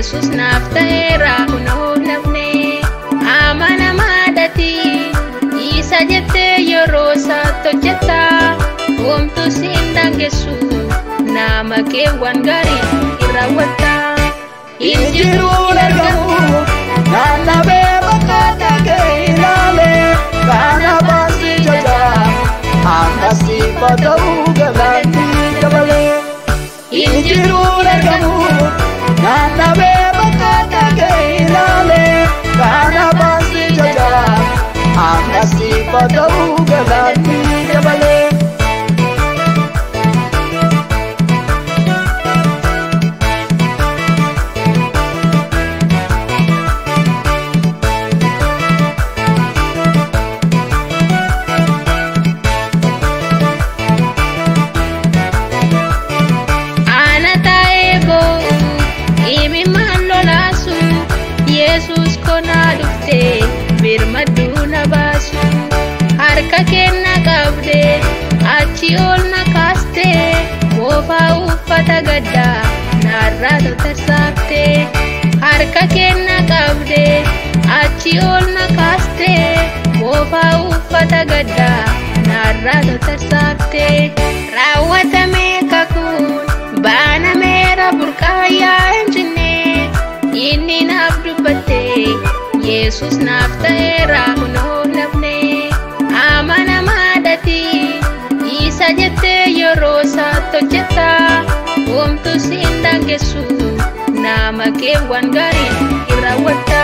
Yesus naaf ta'eera kunoo nafne amanamaadhati isa jettee yeroo isaatti hojjetta homtuu siin dangessu nama keewwan gaarii hin raawwatta. Injiruun argamu naannawee bakka kee ilaalee kana baasii jajaa akkasii fata'uu galanni dabalee. Injiruun argamu naannawee bakka kee ilaalee kana baasii jajaa akkasii fata'uu galanni dabalee. Yesus kona dufte birmaddu na baasu harka kenna qabde achi ol na kaaste moofaa uffata gaddaa narraa tatarsaafte harka kenna qabde achi ol na kaaste moofaa uffata gaddaa narraa tatarsaafte raawwatame kakuun baanameera burqaayyaa hin jinne inni naaf dubbatte Yesus naaf ta'eera kunoo nafne amanamaadhati isa jettee yeroo isaatti hojjetta homtuu siin dangessu nama keewwan gaarii hin raawwatta.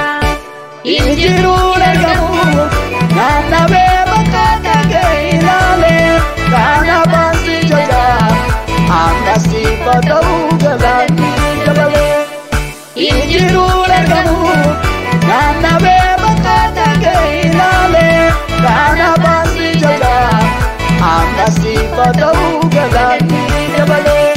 Injiruun argamu naannawee bakka kee ilaalee kana baasii jajaa akkasii fata'uu galanni dabalee. Injiruun argamu naannawee bakka kee ilaalee kana baasii jajaa akkasii fata'uu galanni dabalee.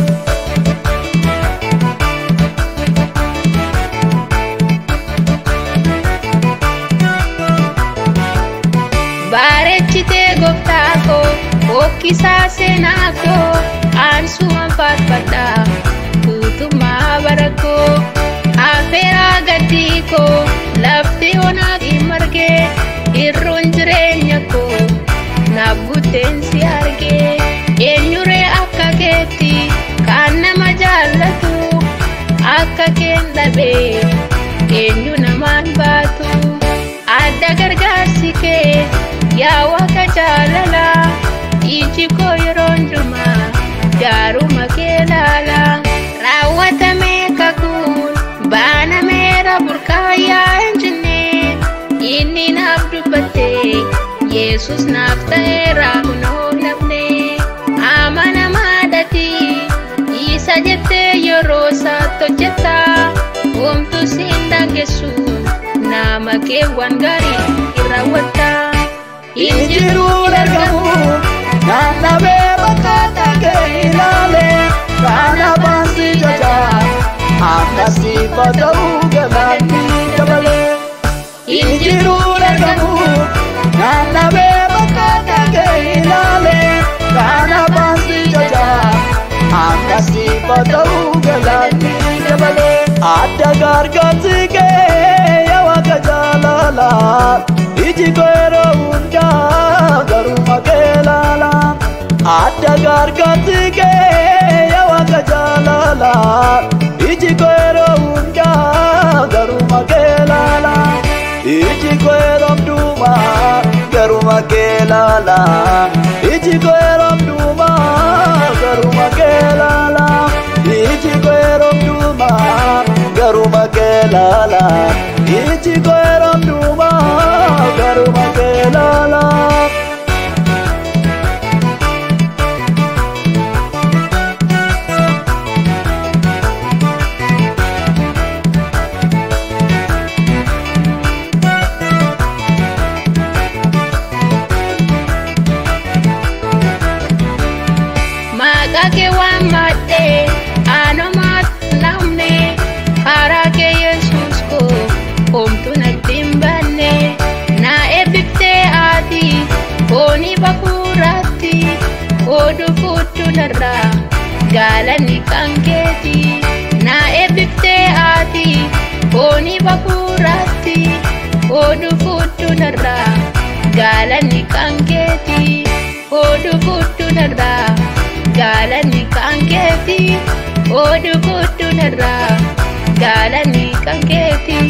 Bareechitee gooftaa koo bokkisaa seenaa koo aansumaan faarfadha guutummaa bara koo. Afeeraa gaddii koo lafti onaa hin margee irroon jireenya koo naaf guutteensi argee eenyuree akka keetti kan nama jaallatu akka keen dhabee eenyu namaan baatu adda gargaarsi kee yaa Waaqa jaalalaa iji koo yeroo hundumaa gaaruma kee ilaala raawwatame kakuun baanameera burqaayyaa hin jinne inni naaf dubbatte Yesus naaf ta'eera kunoo nafne amanamaadhati isa jettee yeroo isaatti hojjetta homtuu siin dangessu nama keewwan gaarii hin raawwatta. Injiruun argamu naannawee bakka kee ilaalee kana baasii jajaa akkasii fata'uu galanni dabalee. Injiruun argamu naannawee bakka kee ilaalee kana baasii jajaa akkasii fata'uu galanni dabalee. Adda gargaarsi kee yaa Waaqa jaalalaa iji koo yeroo hundaa garuma kee ilaala. Adda gargaarsi kee yaa Waaqa jaalalaa iji koo yeroo hundaa garuma kee ilaala. Iji koo yeroo hundumaa garuma kee ilaala. Iji koo yeroo hundumaa garuma kee ilaala. Iji koo yeroo hundumaa garuma kee ilaala. Iji koo yeroo hundumaa garuma kee ilaala. Maqaa kee waammadhee anomaat namne karaa kee Yesus koo homtuu natti hin banne na eebbiftee ati foonii bakuuraatti oduu fuudhu narraa gaalanni kan keeti na eebbiftee ati keeti fooni bafuuraatti oduu fudhu narraa gaalanni kan keeti oduu fudhu narraa gaalanni kan keeti oduu fudhu narraa gaalanni kan keeti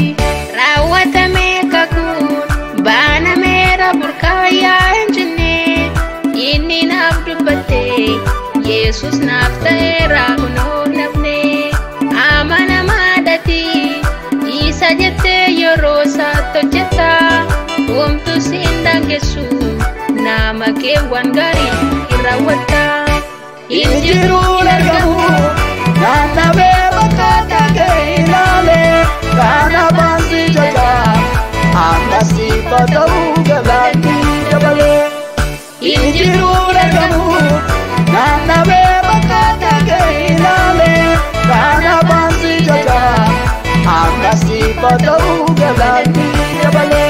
raawwatame kakuun baanameera burqaayaa hin jenne inni naaf dubbatte Yesus naaf ta'eera kunoo nafne amanamaadhati isa jettee yeroo isaatti hojjetta homtuu siin dangessu nama keewwan gaarii hin raawwatta Injiruun argamu naannawee bakka dhagee ilaale kana baansi jaja akkasiifa ta'uu galanni dabalee. Injiruun argamu naannawee bakka dhagee ilaale kana baansi jaja akkasiifa ta'uu galanni dabalee.